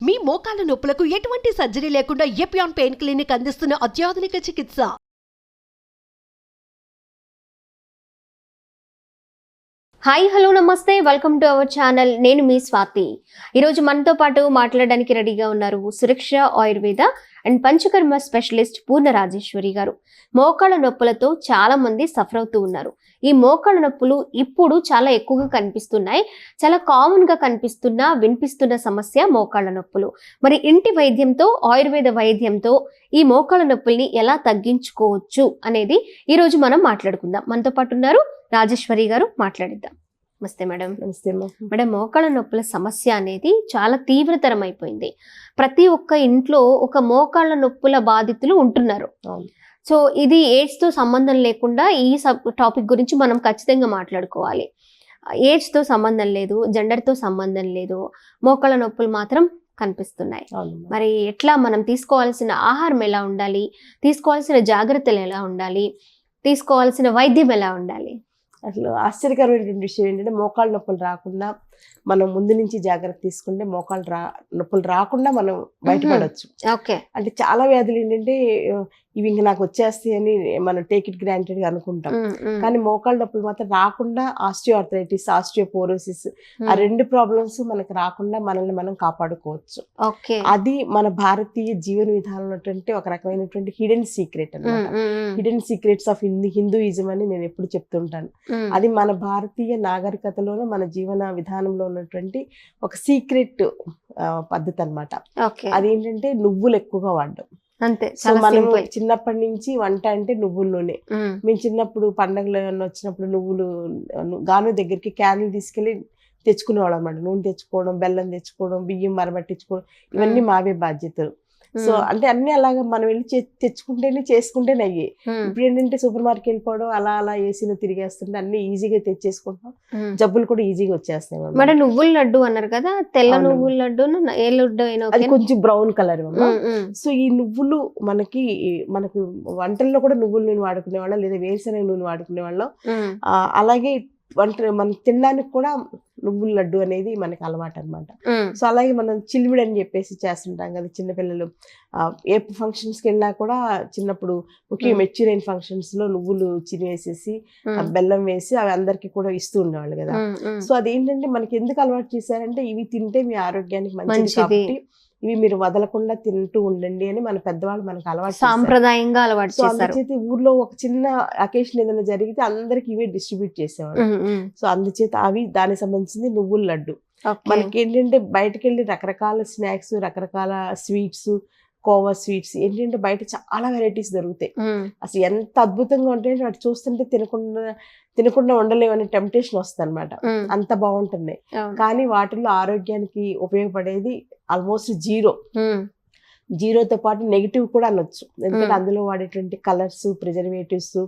మీ మోకాల నొప్పులకు ఎటువంటి సర్జరీ లేకుండా ఎపియాన్ పెయిన్ క్లినిక్ అందిస్తున్న అత్యాధునిక చికిత్స. హాయ్ హలో నమస్తే, వెల్కమ్ టు అవర్ ఛానల్. నేను మీ స్వాతి. ఈరోజు మనతో పాటు మాట్లాడడానికి రెడీగా ఉన్నారు సురక్ష ఆయుర్వేద అండ్ పంచకర్మ స్పెషలిస్ట్ పూర్ణ రాజేశ్వరి గారు. మోకాళ్ళ నొప్పులతో చాలా మంది సఫర్ అవుతూ ఉన్నారు. ఈ మోకాళ్ళ నొప్పులు ఇప్పుడు చాలా ఎక్కువగా కనిపిస్తున్నాయి. చాలా కామన్ గా వినిపిస్తున్న సమస్య మోకాళ్ళ నొప్పులు. మరి ఇంటి వైద్యంతో, ఆయుర్వేద వైద్యంతో ఈ మోకాళ్ళ నొప్పుల్ని ఎలా తగ్గించుకోవచ్చు అనేది ఈ రోజు మనం మాట్లాడుకుందాం. మనతో పాటు ఉన్నారు రాజేశ్వరి గారు, మాట్లాడిద్దాం. నమస్తే మేడం. నమస్తే మేడం, మోకాళ్ళ నొప్పుల సమస్య అనేది చాలా తీవ్రతరం అయిపోయింది. ప్రతి ఒక్క ఇంట్లో ఒక మోకాళ్ళ నొప్పుల బాధితులు ఉంటున్నారు. సో ఇది ఏజ్ తో సంబంధం లేకుండా ఈ టాపిక్ గురించి మనం ఖచ్చితంగా మాట్లాడుకోవాలి. ఏజ్ తో సంబంధం లేదు, జెండర్ తో సంబంధం లేదు, మోకాళ్ళ నొప్పులు మాత్రం కనిపిస్తున్నాయి. మరి ఎట్లా మనం తీసుకోవాల్సిన ఆహారం ఎలా ఉండాలి, తీసుకోవాల్సిన జాగ్రత్తలు ఎలా ఉండాలి, తీసుకోవాల్సిన వైద్యం ఎలా ఉండాలి? అసలు ఆశ్చర్యకరమైనటువంటి విషయం ఏంటంటే, మోకాళ్ళ నొప్పులు రాకుండా మనం ముందు నుంచి జాగ్రత్త తీసుకుంటే నొప్పులు రాకుండా మనం బయటపడవచ్చు. ఓకే. అంటే చాలా వ్యాధులు ఏంటంటే ఇవి ఇంక నాకు వచ్చేస్తాయి అని మనం టేక్ ఇట్ గ్రాంటెడ్ గా అనుకుంటాం. కానీ మోకాళ్ళ నొప్పులు మాత్రం రాకుండా ఆస్టియోఆర్థరైటిస్, ఆస్టియోపోరోసిస్ ఆ రెండు ప్రాబ్లమ్స్ మనకు రాకుండా మనల్ని మనం కాపాడుకోవచ్చు. అది మన భారతీయ జీవన విధానంలో ఒక రకమైనటువంటి హిడెన్ సీక్రెట్ అన్నమాట. హిడెన్ సీక్రెట్స్ ఆఫ్ హిందూయిజం అని నేను ఎప్పుడు చెప్తుంటాను. అది మన భారతీయ నాగరికతలోనూ మన జీవన విధానంలో ఉన్నటువంటి ఒక సీక్రెట్ పద్ధతి అన్నమాట. అదేంటంటే నువ్వులు ఎక్కువగా వాడడం. అంతే. సో మనం చిన్నప్పటి నుంచి వంట అంటే నువ్వుల నూనె. మేము చిన్నప్పుడు పండగలు వచ్చినప్పుడు నువ్వులు గాను దగ్గరికి క్యాన్లు తీసుకెళ్లి తెచ్చుకునేవాళ్ళం అన్నమాట. నూనె తెచ్చుకోవడం, బెల్లం తెచ్చుకోవడం, బియ్యం మరబట్టించుకోవడం, ఇవన్నీ మావే బాధ్యతలు. సో అంటే అన్ని అలాగా మనం వెళ్ళి చేసుకుంటేనే అయ్యి. ఇప్పుడు ఏంటంటే సూపర్ మార్కెట్ వెళ్ళిపోవడం, అలా అలా ఏసీలో తిరిగేస్తుంటే అన్ని ఈజీగా తెచ్చేసుకుంటాం, జబ్బులు కూడా ఈజీగా వచ్చేస్తాయి. మరి నువ్వుల లడ్డు అన్నారు కదా, తెల్ల నువ్వుల లడ్డు, ఏ లడ్డు అయినా అది కొంచెం బ్రౌన్ కలర్. సో ఈ నువ్వులు మనకు వంటల్లో కూడా నువ్వుల నూనె వాడుకునే వాళ్ళం, లేదా వేరుశనగ నూనె వాడుకునే వాళ్ళం. అలాగే మనం తినడానికి కూడా నువ్వుల లడ్డు అనేది మనకి అలవాటు అనమాట. సో అలాగే మనం చిల్మిడి అని చెప్పేసి చేస్తుంటాం కదా చిన్నపిల్లలు. ఏ ఫంక్షన్స్కి వెళ్ళినా కూడా చిన్నప్పుడు ముఖ్యంగా మెచ్యూర్ అయిన ఫంక్షన్స్ లో నువ్వులు చినివేసేసి బెల్లం వేసి అవి అందరికి కూడా ఇస్తూ ఉండేవాళ్ళు కదా. సో అదేంటంటే మనకి ఎందుకు అలవాటు చేశారంటే, ఇవి తింటే మీ ఆరోగ్యానికి మంచిది కాబట్టి ఇవి మీరు వదలకుండా తింటూ ఉండండి అని మన పెద్దవాళ్ళు మనకు అలవాటు, సాంప్రదాయంగా అలవాటు చేశారు. అందుచేత ఊర్లో ఒక చిన్న అకేషన్ ఏదైనా జరిగితే అందరికి ఇవే డిస్ట్రిబ్యూట్ చేసేవాళ్ళు. సో అందుచేత అవి దానికి సంబంధించింది నువ్వుల లడ్డు. మనకి ఏంటంటే బయటకు వెళ్ళి రకరకాల స్నాక్స్, రకరకాల స్వీట్స్, కోవా స్వీట్స్ ఏంటంటే బయట చాలా వెరైటీస్ దొరుకుతాయి. అసలు ఎంత అద్భుతంగా ఉంటాయంటే వాటి చూస్తుంటే తినకుండా ఉండలేమనే టెంప్టేషన్ వస్తుంది అనమాట. అంత బాగుంటుంది. కానీ వాటిల్లో ఆరోగ్యానికి ఉపయోగపడేది ఆల్మోస్ట్ జీరోతో పాటు నెగిటివ్ కూడా అనొచ్చు. ఎందుకంటే అందులో వాడేటువంటి కలర్స్, ప్రిజర్వేటివ్స్,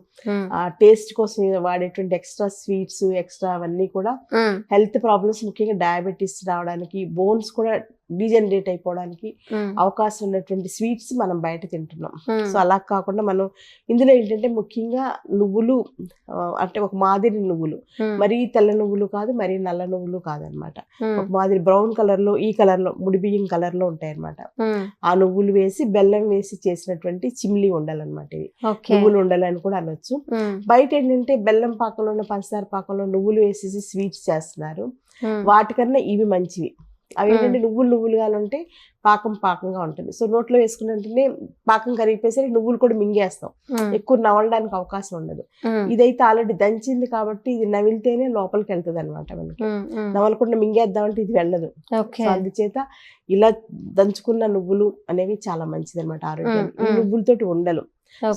టేస్ట్ కోసం వాడేటువంటి ఎక్స్ట్రా స్వీట్స్, ఎక్స్ట్రా అవన్నీ కూడా హెల్త్ ప్రాబ్లమ్స్, ముఖ్యంగా డయాబెటీస్ రావడానికి, బోన్స్ కూడా డీజనరేట్ అయిపోవడానికి అవకాశం ఉన్నటువంటి స్వీట్స్ మనం బయట తింటున్నాం. సో అలా కాకుండా మనం ఇందులో ఏంటంటే ముఖ్యంగా నువ్వులు అంటే ఒక మాదిరి నువ్వులు, మరీ తెల్ల నువ్వులు కాదు, మరీ నల్ల నువ్వులు కాదనమాట. ఒక మాదిరి బ్రౌన్ కలర్ లో, ఈ కలర్ లో, ముడి బియ్యం కలర్ లో ఉంటాయి అనమాట. ఆ నువ్వులు వేసి బెల్లం వేసి చేసినటువంటి చిమ్లీ ఉండాలన్నమాట. ఇవి నువ్వులు ఉండాలని కూడా అనొచ్చు. బయట ఏంటంటే బెల్లం పాకంలో, పంచదార పాకంలో నువ్వులు వేసేసి స్వీట్స్ చేస్తున్నారు. వాటికన్నా ఇవి మంచివి. అవి ఏంటంటే నువ్వులుగా ఉంటే పాకంగా ఉంటుంది. సో నోట్లో వేసుకున్నట్టే పాకం కరిగిపోయేసరికి నువ్వులు కూడా మింగేస్తాం, ఎక్కువ నవలడానికి అవకాశం ఉండదు. ఇదైతే ఆల్రెడీ దంచింది కాబట్టి ఇది నవిలితేనే లోపలికి వెళ్తుంది అనమాట. మనకి నవలకుండా మింగేద్దామంటే ఇది వెళ్ళదు. సో అందుచేత ఇలా దంచుకున్న నువ్వులు అనేవి చాలా మంచిది అనమాట ఆరోగ్యానికి. ఈ నువ్వులతోటి ఉండలు.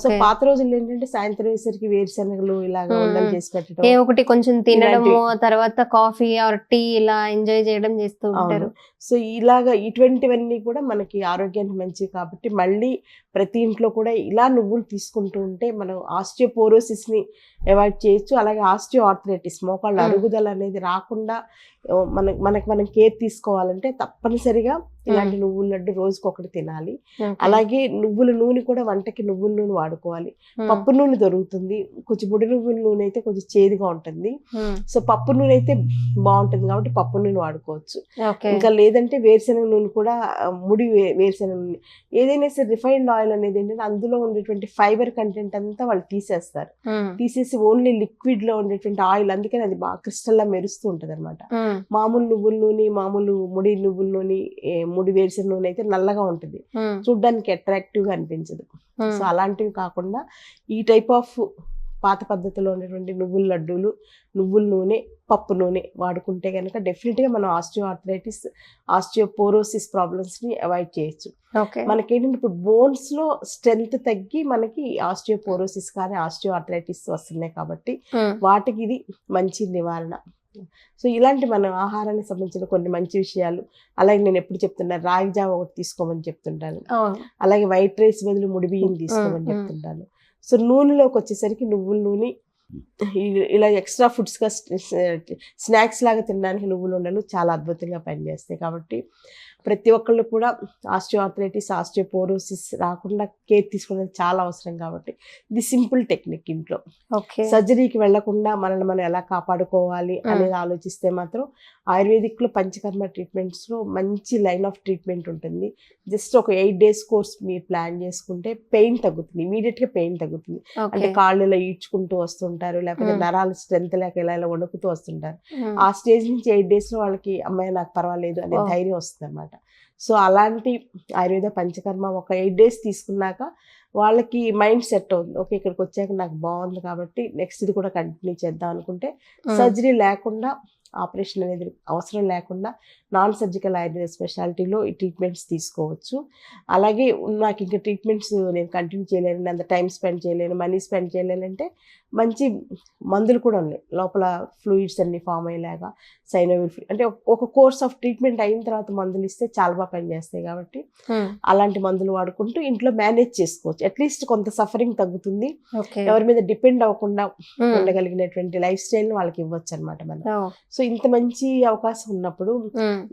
సో పాత రోజుల్లో ఏంటంటే సాయంత్రం వేసరికి వేరుశనగలు ఇలాగా ఉండలు చేసి పెట్టడం, ఏ ఒకటి కొంచెం తినడము, తర్వాత కాఫీ ఆర్ టీ ఇలా ఎంజాయ్ చేయడం చేస్తూ ఉంటారు. సో ఇలాగా ఇటువంటివన్నీ కూడా మనకి ఆరోగ్యానికి మంచివి కాబట్టి మళ్ళీ ప్రతి ఇంట్లో కూడా ఇలా నువ్వులు తీసుకుంటూ ఉంటే మనం ఆస్టియోపోరోసిస్ ని అవాయిడ్ చేయొచ్చు. అలాగే ఆస్టియోఆర్థరైటిస్, మోకాళ్ళ అరుగుదల అనేది రాకుండా మనం కేర్ తీసుకోవాలంటే తప్పనిసరిగా ఇలాంటి నువ్వుల లడ్డు రోజుకి ఒకటి తినాలి. అలాగే నువ్వుల నూనె కూడా వంటకి నువ్వుల నూనె వాడుకోవాలి. పప్పు నూనె దొరుకుతుంది, కొంచెం పొడి నువ్వుల నూనె అయితే కొంచెం చేదుగా ఉంటుంది. సో పప్పు నూనె అయితే బాగుంటుంది కాబట్టి పప్పు నూనె వాడుకోవచ్చు. ఇంకా లేదంటే వేరుశెనగ నూనె కూడా, వేరుశెనగ నూనె ఏదైనా సరే రిఫైన్డ్ ఆయిల్ అనేది ఏంటంటే అందులో ఉండేటువంటి ఫైబర్ కంటెంట్ అంతా వాళ్ళు తీసేస్తారు. తీసేసి ఓన్లీ లిక్విడ్ లో ఉండేటువంటి ఆయిల్, అందుకని అది బాగా క్రిస్టల్ లా మెరుస్తూ ఉంటది అనమాట. మామూలు నువ్వుల నూనె, మామూలు ముడి నువ్వుల నూనె, ముడి వేరుశెనగ నూనె అయితే నల్లగా ఉంటుంది, చూడ్డానికి అట్రాక్టివ్ గా అనిపించదు. సో అలాంటివి కాకుండా ఈ టైప్ ఆఫ్ పాత పద్ధతిలో ఉండేటువంటి నువ్వుల లడ్డూలు, నువ్వుల నూనె, పప్పు నూనె వాడుకుంటే కనుక డెఫినెట్ గా మనం ఆస్టియోఆర్థరైటిస్, ఆస్టియోపోరోసిస్ ప్రాబ్లమ్స్ ని అవాయిడ్ చేయొచ్చు. మనకేంటంటే ఇప్పుడు బోన్స్ లో స్ట్రెంగ్త్ తగ్గి మనకి ఆస్టియోపోరోసిస్ కానీ ఆస్టియోఆర్థరైటిస్ వస్తున్నాయి కాబట్టి వాటికి ఇది మంచి నివారణ. సో ఇలాంటి మన ఆహారానికి సంబంధించిన కొన్ని మంచి విషయాలు, అలాగే నేను ఎప్పుడు చెప్తున్నాను రాగి జావ ఒకటి తీసుకోమని చెప్తుంటాను, అలాగే వైట్ రైస్ బదులు ముడి బియ్యం తీసుకోమని చెప్తుంటాను. సో నూనెలోకి వచ్చేసరికి నువ్వుల నూనె, ఇలా ఎక్స్ట్రా ఫుడ్స్ గా స్నాక్స్ లాగా తినడానికి నువ్వుల ఉండలు చాలా అద్భుతంగా పనిచేస్తాయి. కాబట్టి ప్రతి ఒక్కళ్ళు కూడా ఆస్టియోఆర్థరైటిస్, ఆస్టియోపోరోసిస్ రాకుండా కేర్ తీసుకోవడం చాలా అవసరం. కాబట్టి ఇది సింపుల్ టెక్నిక్. ఇంట్లో సర్జరీకి వెళ్లకుండా మనల్ని మనం ఎలా కాపాడుకోవాలి అనేది ఆలోచిస్తే మాత్రం ఆయుర్వేదిక్ లో పంచకర్మ ట్రీట్మెంట్స్ లో మంచి లైన్ ఆఫ్ ట్రీట్మెంట్ ఉంటుంది. జస్ట్ ఒక 8 days కోర్స్ మీరు ప్లాన్ చేసుకుంటే పెయిన్ తగ్గుతుంది, ఇమీడియట్ గా పెయిన్ తగ్గుతుంది. అంటే కాళ్ళు ఇలా ఈడ్చుకుంటూ వస్తుంటారు, లేకపోతే నరాలు స్ట్రెంత్ లేక ఇలా వణుకుతూ వస్తుంటారు. ఆ స్టేజ్ నుంచి 8 days లో వాళ్ళకి అమ్మాయి నాకు పర్వాలేదు అనే ధైర్యం వస్తుంది అనమాట. సో అలాంటి ఆయుర్వేద పంచకర్మ ఒక 8 days తీసుకున్నాక వాళ్ళకి మైండ్ సెట్ అవుతుంది. ఓకే, ఇక్కడికి వచ్చాక నాకు బాగుంది కాబట్టి నెక్స్ట్ ఇది కూడా కంటిన్యూ చేద్దాం అనుకుంటే సర్జరీ లేకుండా, ఆపరేషన్ అనేది అవసరం లేకుండా నాన్ సర్జికల్ ఆయుర్వేద స్పెషాలిటీలో ఈ ట్రీట్మెంట్స్ తీసుకోవచ్చు. అలాగే నాకు ఇంకా ట్రీట్మెంట్స్ నేను కంటిన్యూ చేయలేను, అంత టైం స్పెండ్ చేయలేను, మనీ స్పెండ్ చేయలేనంటే మంచి మందులు కూడా ఉన్నాయి. లోపల ఫ్లూయిడ్స్ అన్ని ఫామ్ అయ్యేలాగా సైనోవిల్, అంటే ఒక కోర్స్ ఆఫ్ ట్రీట్మెంట్ అయిన తర్వాత మందులు ఇస్తే చాలా బాగా పనిచేస్తాయి. కాబట్టి అలాంటి మందులు వాడుకుంటూ ఇంట్లో మేనేజ్ చేసుకోవచ్చు. అట్లీస్ట్ కొంత సఫరింగ్ తగ్గుతుంది, ఎవరి మీద డిపెండ్ అవ్వకుండా ఉండగలిగినటువంటి లైఫ్ స్టైల్ వాళ్ళకి ఇవ్వచ్చు అనమాట మనం. సో ఇంత మంచి అవకాశం ఉన్నప్పుడు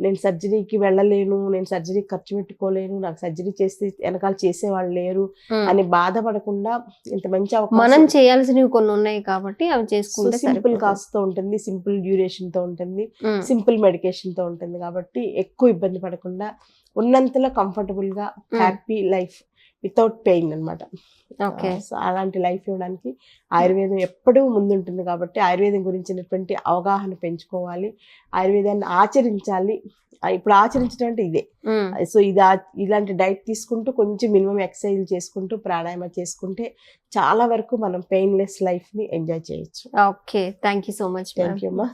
నేను సర్జరీకి వెళ్ళలేను, నేను సర్జరీకి ఖర్చు పెట్టుకోలేను, నాకు సర్జరీ చేస్తే వెనకాల చేసేవాళ్ళు లేరు అని బాధపడకుండా ఇంత మంచి అవకాశం, మనం చేయాల్సినవి కొన్ని ఉన్నాయి కాబట్టి అవి చేసుకుంటే సింపుల్ కాస్ట్ తో ఉంటుంది, సింపుల్ డ్యూరేషన్ తో ఉంటుంది, సింపుల్ మెడికేషన్ తో ఉంటుంది. కాబట్టి ఎక్కువ ఇబ్బంది పడకుండా ఉన్నంతలో కంఫర్టబుల్ గా హ్యాపీ లైఫ్ వితౌట్ పెయిన్ అనమాట. అలాంటి లైఫ్ ఇవ్వడానికి ఆయుర్వేదం ఎప్పుడూ ముందుంటుంది. కాబట్టి ఆయుర్వేదం గురించినటువంటి అవగాహన పెంచుకోవాలి, ఆయుర్వేదాన్ని ఆచరించాలి. ఇప్పుడు ఆచరించడం అంటే ఇదే. సో ఇలాంటి డైట్ తీసుకుంటూ కొంచెం మినిమం ఎక్సర్సైజ్ చేసుకుంటూ ప్రాణాయామ చేసుకుంటే చాలా వరకు మనం పెయిన్లెస్ లైఫ్ ని ఎంజాయ్ చేయొచ్చు. Okay, thank you so much. Thank you అమ్మా.